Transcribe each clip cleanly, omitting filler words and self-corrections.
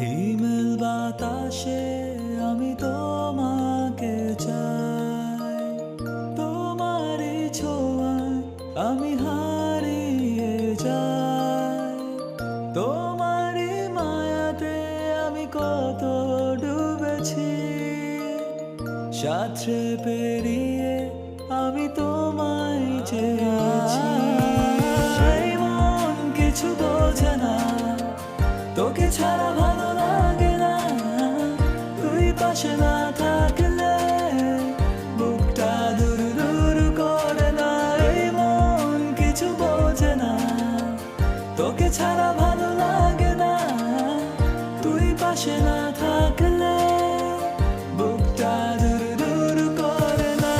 হিমেল বাতাসে আমি তোমাকে চাই, তোমারই ছোঁয়ায় আমি হারিয়ে যাই, তোমারই মায়াতে আমি কত ডুবেছি, সাঁতরে পেরিয়ে আমি তোমায় চেয়েছি। এই মন কিছু বোঝে না, তোকে ছাড়া ভালো লাগে না, তুই পাশে না থাকলে বুকটা দূর দূর করে না। এই মন কিছু বোঝে না, তোকে ছাড়া ভালো লাগে না, তুই পাশে না থাকলে বুকটা দূর দূর করে না।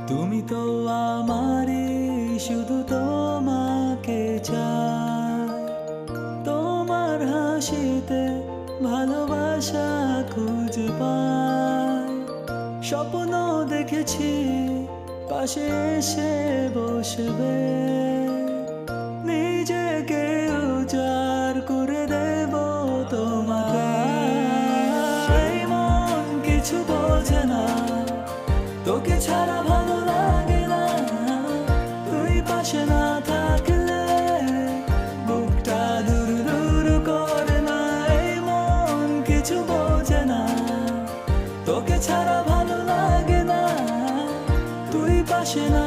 তুমি তো আমারই, শুধু তোমাকে চাই, তোমার হাসিতে ভালোবাসা খুঁজে পাই। স্বপ্ন দেখেছি পাশে এসে বসবে, নিজেকে উজাড় করে দেব তোমাকে। এই মন কিছু বোঝে না, তোকে ছাড়া ভালো লাগে না, তুই পাশে না থাকলে বুকটা দূর দূর করে না। এই মন কিছু বোঝে না, তোকে ছাড়া ভালো লাগে না, তুই পাশে না